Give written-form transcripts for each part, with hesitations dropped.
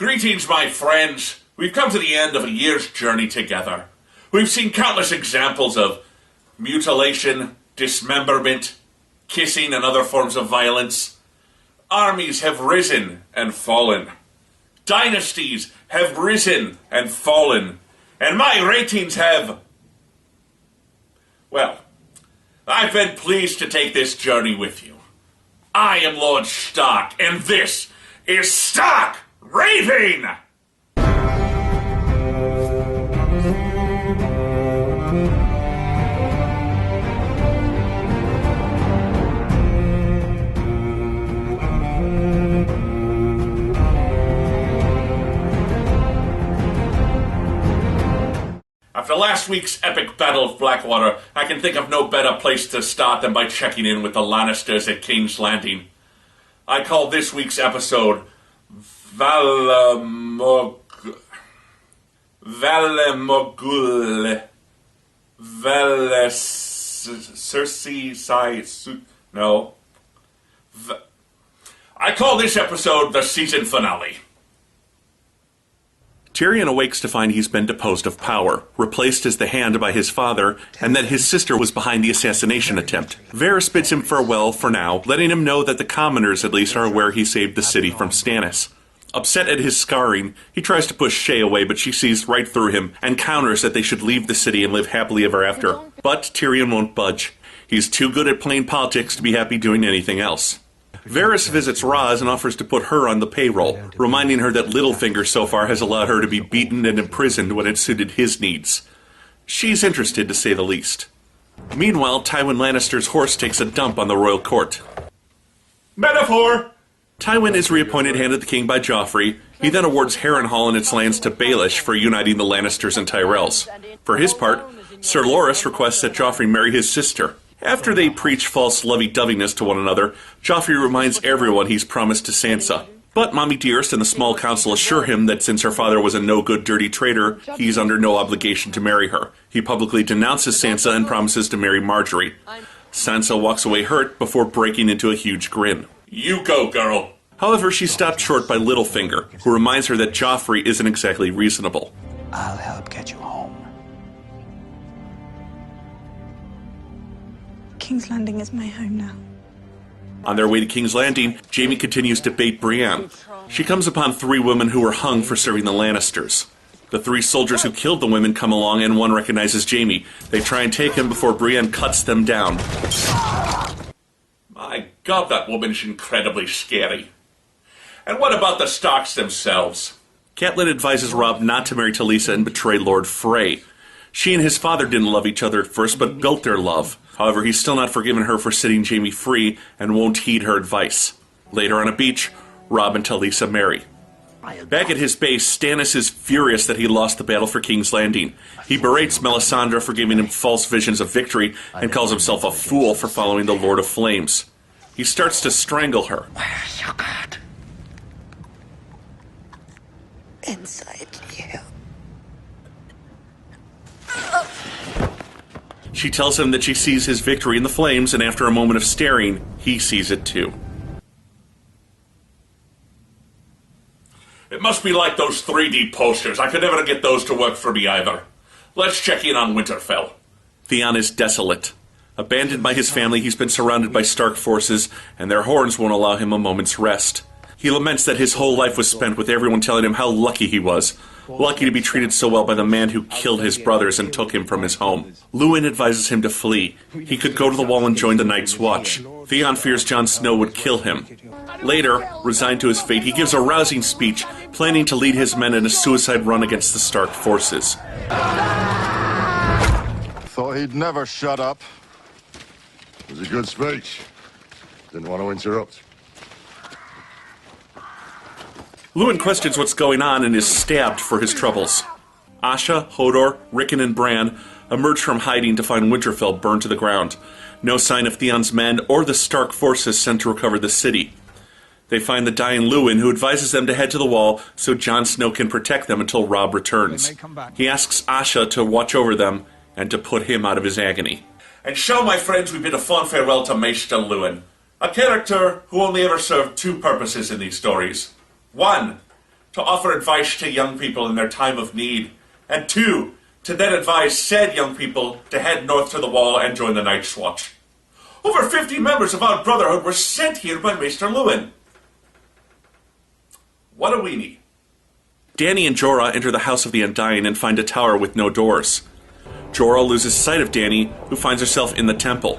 Greetings, my friends. We've come to the end of a year's journey together. We've seen countless examples of mutilation, dismemberment, kissing, and other forms of violence. Armies have risen and fallen. Dynasties have risen and fallen. And my ratings have... Well, I've been pleased to take this journey with you. I am Lord Stark, and this is Stark Raving! After last week's epic Battle of Blackwater, I can think of no better place to start than by checking in with the Lannisters at King's Landing. I call this week's episode Valamogul. I call this episode the season finale. Tyrion awakes to find he's been deposed of power, replaced as the Hand by his father, and that his sister was behind the assassination attempt. Varys bids him farewell for now, letting him know that the commoners at least are aware he saved the city from Stannis. Upset at his scarring, he tries to push Shae away, but she sees right through him and counters that they should leave the city and live happily ever after. But Tyrion won't budge. He's too good at playing politics to be happy doing anything else. Varys visits Raz and offers to put her on the payroll, reminding her that Littlefinger so far has allowed her to be beaten and imprisoned when it suited his needs. She's interested, to say the least. Meanwhile, Tywin Lannister's horse takes a dump on the royal court. Metaphor! Tywin is reappointed Hand of the King by Joffrey. He then awards Harrenhal and its lands to Baelish for uniting the Lannisters and Tyrells. For his part, Sir Loras requests that Joffrey marry his sister. After they preach false lovey-doveyness to one another, Joffrey reminds everyone he's promised to Sansa. But Mommy Dearest and the small council assure him that since her father was a no-good dirty traitor, he's under no obligation to marry her. He publicly denounces Sansa and promises to marry Marjorie. Sansa walks away hurt before breaking into a huge grin. You go, girl. However, she's stopped short by Littlefinger, who reminds her that Joffrey isn't exactly reasonable. I'll help get you home. King's Landing is my home now. On their way to King's Landing, Jaime continues to bait Brienne. She comes upon 3 women who were hung for serving the Lannisters. The 3 soldiers who killed the women come along and one recognizes Jaime. They try and take him before Brienne cuts them down. My God, that woman's incredibly scary. And what about the Starks themselves? Catelyn advises Robb not to marry Talisa and betray Lord Frey. She and his father didn't love each other at first, but built their love. However, he's still not forgiven her for setting Jaime free and won't heed her advice. Later on a beach, Robb and Talisa marry. Back at his base, Stannis is furious that he lost the battle for King's Landing. He berates Melisandre for giving him false visions of victory and calls himself a fool for following the Lord of Flames. He starts to strangle her. Where's your god? Inside you. She tells him that she sees his victory in the flames, and after a moment of staring, he sees it too. It must be like those 3D posters. I could never get those to work for me either. Let's check in on Winterfell. Theon is desolate. Abandoned by his family, he's been surrounded by Stark forces, and their horns won't allow him a moment's rest. He laments that his whole life was spent with everyone telling him how lucky he was. Lucky to be treated so well by the man who killed his brothers and took him from his home. Luwin advises him to flee. He could go to the Wall and join the Night's Watch. Theon fears Jon Snow would kill him. Later, resigned to his fate, he gives a rousing speech, planning to lead his men in a suicide run against the Stark forces. Thought he'd never shut up. It was a good speech. Didn't want to interrupt. Luwin questions what's going on and is stabbed for his troubles. Asha, Hodor, Rickon, and Bran emerge from hiding to find Winterfell burned to the ground. No sign of Theon's men or the Stark forces sent to recover the city. They find the dying Luwin, who advises them to head to the Wall so Jon Snow can protect them until Robb returns. He asks Asha to watch over them and to put him out of his agony. And so, my friends, we bid a fond farewell to Maester Luwin, a character who only ever served 2 purposes in these stories. 1, to offer advice to young people in their time of need, and 2, to then advise said young people to head north to the Wall and join the Night's Watch. Over 50 members of our Brotherhood were sent here by Maester Lewin. What do we need? Dany and Jorah enter the House of the Undying and find a tower with no doors. Jorah loses sight of Dany, who finds herself in the temple.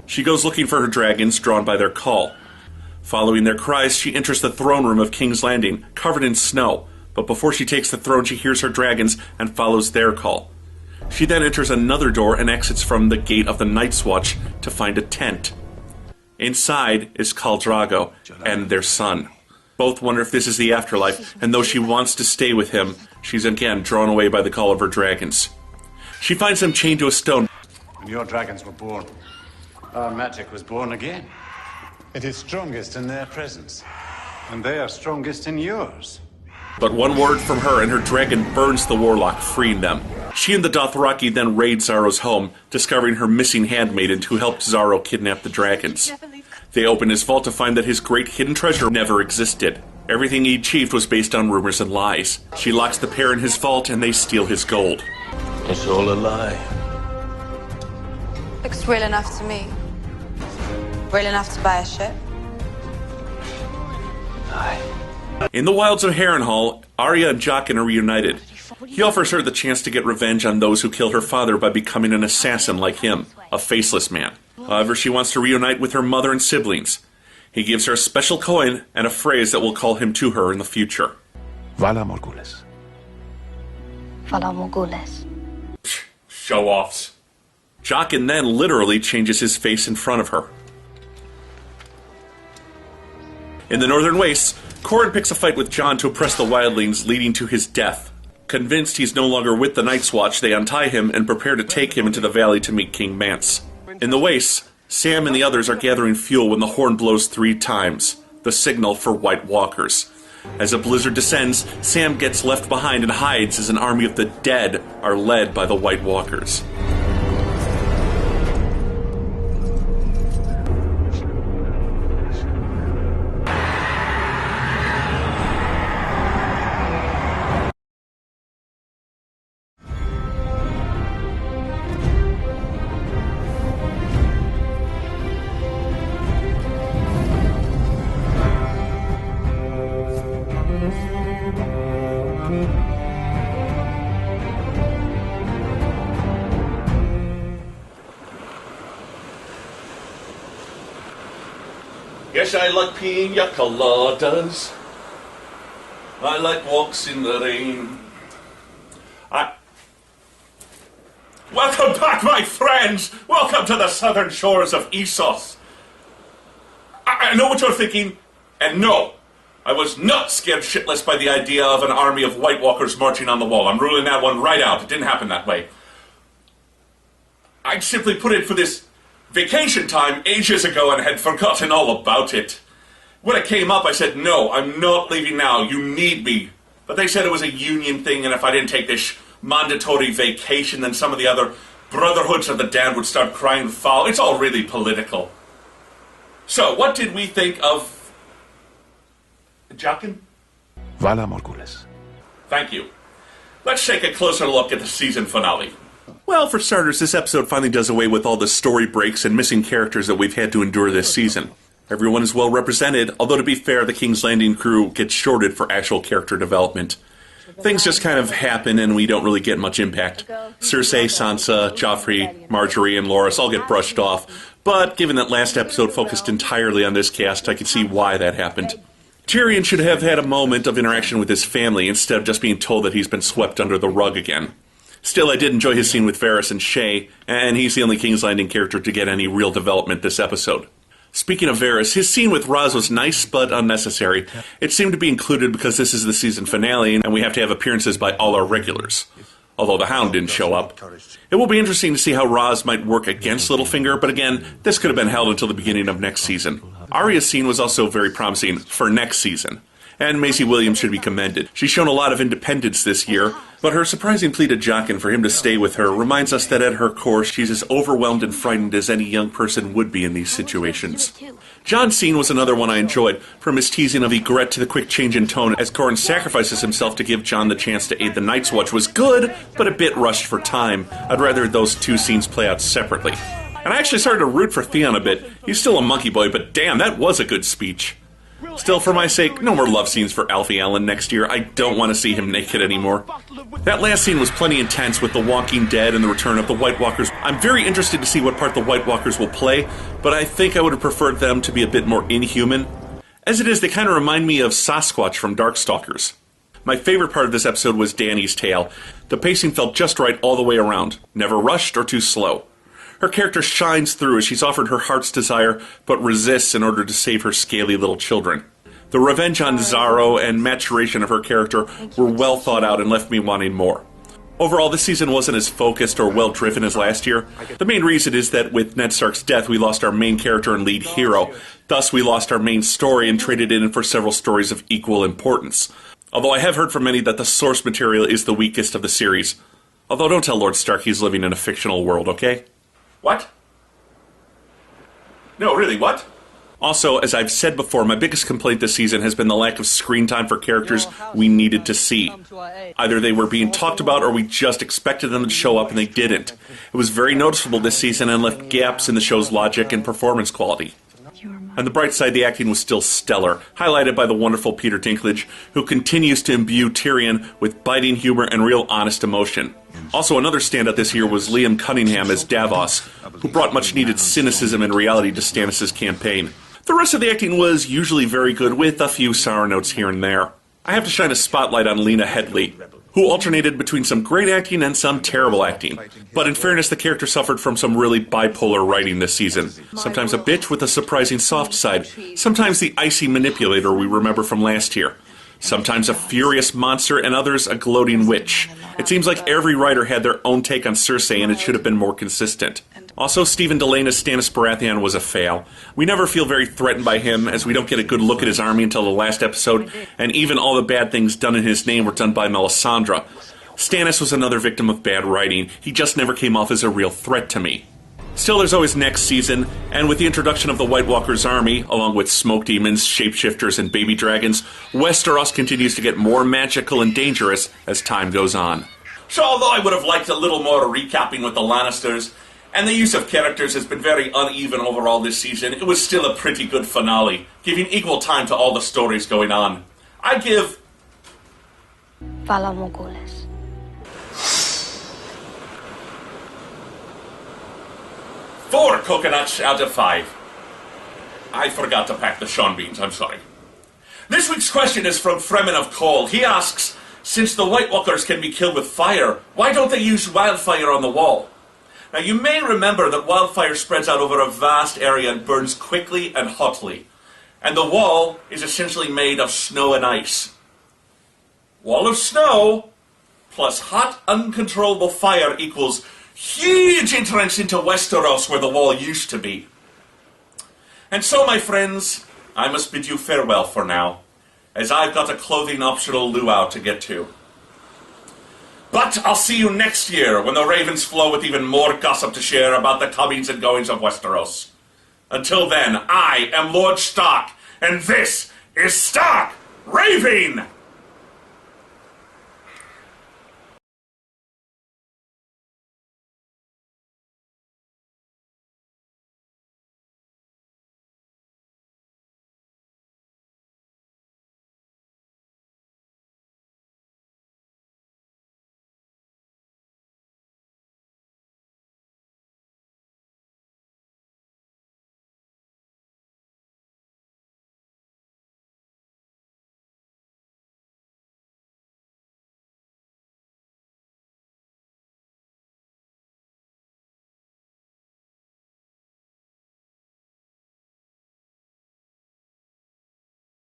She goes looking for her dragons, drawn by their call. Following their cries, she enters the throne room of King's Landing, covered in snow, but before she takes the throne, she hears her dragons and follows their call. She then enters another door and exits from the gate of the Night's Watch to find a tent. Inside is Khal Drogo and their son. Both wonder if this is the afterlife, and though she wants to stay with him, she's again drawn away by the call of her dragons. She finds them chained to a stone. When your dragons were born, our magic was born again. It is strongest in their presence, and they are strongest in yours. But one word from her and her dragon burns the warlock, freeing them. She and the Dothraki then raid Xaro's home, discovering her missing handmaiden who helped Xaro kidnap the dragons. They open his vault to find that his great hidden treasure never existed. Everything he achieved was based on rumors and lies. She locks the pair in his vault and they steal his gold. It's all a lie. Looks real enough to me. Real enough to buy a ship. Lie. In the wilds of Harrenhal, Arya and Jaqen are reunited. He offers her the chance to get revenge on those who killed her father by becoming an assassin like him, a faceless man. However, she wants to reunite with her mother and siblings. He gives her a special coin and a phrase that will call him to her in the future. Vala Morgulis. Vala Morgulis. Show-offs. Jaqen then literally changes his face in front of her. In the Northern Wastes, Corran picks a fight with Jon to oppress the wildlings, leading to his death. Convinced he's no longer with the Night's Watch, they untie him and prepare to take him into the valley to meet King Mance. In the Wastes, Sam and the others are gathering fuel when the horn blows 3 times, the signal for White Walkers. As a blizzard descends, Sam gets left behind and hides as an army of the dead are led by the White Walkers. Yes, I like pina coladas. I like walks in the rain. Welcome back, my friends! Welcome to the southern shores of Essos. I know what you're thinking, and no, I was not scared shitless by the idea of an army of White Walkers marching on the wall. I'm ruling that one right out. It didn't happen that way. I simply put in for this vacation time ages ago and had forgotten all about it. When it came up, I said, no, I'm not leaving now. You need me. But they said it was a union thing, and if I didn't take this mandatory vacation, then some of the other Brotherhoods of the Damned would start crying foul. It's all really political. So, what did we think of Jaqen? Vala Morgulis. Thank you. Let's take a closer look at the season finale. Well, for starters, this episode finally does away with all the story breaks and missing characters that we've had to endure this season. Everyone is well represented, although to be fair, the King's Landing crew gets shorted for actual character development. Things just kind of happen and we don't really get much impact. Cersei, Sansa, Joffrey, Marjorie, and Loras all get brushed off, but given that last episode focused entirely on this cast, I can see why that happened. Tyrion should have had a moment of interaction with his family instead of just being told that he's been swept under the rug again. Still, I did enjoy his scene with Varys and Shay, and he's the only King's Landing character to get any real development this episode. Speaking of Varys, his scene with Raz was nice but unnecessary. It seemed to be included because this is the season finale, and we have to have appearances by all our regulars. Although the Hound didn't show up. It will be interesting to see how Raz might work against Littlefinger, but again, this could have been held until the beginning of next season. Arya's scene was also very promising for next season. And Maisie Williams should be commended. She's shown a lot of independence this year, but her surprising plea to Jaqen for him to stay with her reminds us that at her core, she's as overwhelmed and frightened as any young person would be in these situations. Jon's scene was another one I enjoyed, from his teasing of Ygritte to the quick change in tone as Corran sacrifices himself to give Jon the chance to aid the Night's Watch was good, but a bit rushed for time. I'd rather those two scenes play out separately. And I actually started to root for Theon a bit. He's still a monkey boy, but damn, that was a good speech. Still, for my sake, no more love scenes for Alfie Allen next year. I don't want to see him naked anymore. That last scene was plenty intense with the Walking Dead and the return of the White Walkers. I'm very interested to see what part the White Walkers will play, but I think I would have preferred them to be a bit more inhuman. As it is, they kind of remind me of Sasquatch from Darkstalkers. My favorite part of this episode was Dany's tale. The pacing felt just right all the way around, never rushed or too slow. Her character shines through as she's offered her heart's desire, but resists in order to save her scaly little children. The revenge on Xaro and maturation of her character were well thought out and left me wanting more. Overall, this season wasn't as focused or well-driven as last year. The main reason is that with Ned Stark's death, we lost our main character and lead hero. Thus, we lost our main story and traded it in for several stories of equal importance. Although I have heard from many that the source material is the weakest of the series. Although don't tell Lord Stark he's living in a fictional world, okay? What? No, really, what? Also, as I've said before, my biggest complaint this season has been the lack of screen time for characters we needed to see. Either they were being talked about or we just expected them to show up and they didn't. It was very noticeable this season and left gaps in the show's logic and performance quality. On the bright side, the acting was still stellar, highlighted by the wonderful Peter Dinklage, who continues to imbue Tyrion with biting humor and real honest emotion. Also, another standout this year was Liam Cunningham as Davos, who brought much-needed cynicism and reality to Stannis' campaign. The rest of the acting was usually very good, with a few sour notes here and there. I have to shine a spotlight on Lena Headey, who alternated between some great acting and some terrible acting. But in fairness, the character suffered from some really bipolar writing this season. Sometimes a bitch with a surprising soft side. Sometimes the icy manipulator we remember from last year. Sometimes a furious monster, and others a gloating witch. It seems like every writer had their own take on Cersei, and it should have been more consistent. Also, Stephen Delaney's Stannis Baratheon was a fail. We never feel very threatened by him, as we don't get a good look at his army until the last episode, and even all the bad things done in his name were done by Melisandre. Stannis was another victim of bad writing. He just never came off as a real threat to me. Still, there's always next season, and with the introduction of the White Walkers' army, along with smoke demons, shapeshifters, and baby dragons, Westeros continues to get more magical and dangerous as time goes on. So although I would have liked a little more recapping with the Lannisters, and the use of characters has been very uneven overall this season, it was still a pretty good finale, giving equal time to all the stories going on. I give... Vala Morghulis. 4 coconuts out of 5. I forgot to pack the Sean beans, I'm sorry. This week's question is from Fremen of Cole. He asks, since the White Walkers can be killed with fire, why don't they use wildfire on the wall? Now you may remember that wildfire spreads out over a vast area and burns quickly and hotly. And the wall is essentially made of snow and ice. Wall of snow plus hot, uncontrollable fire equals huge entrance into Westeros where the wall used to be. And so, my friends, I must bid you farewell for now, as I've got a clothing-optional luau to get to. But I'll see you next year when the ravens flow with even more gossip to share about the comings and goings of Westeros. Until then, I am Lord Stark, and this is Stark Raving!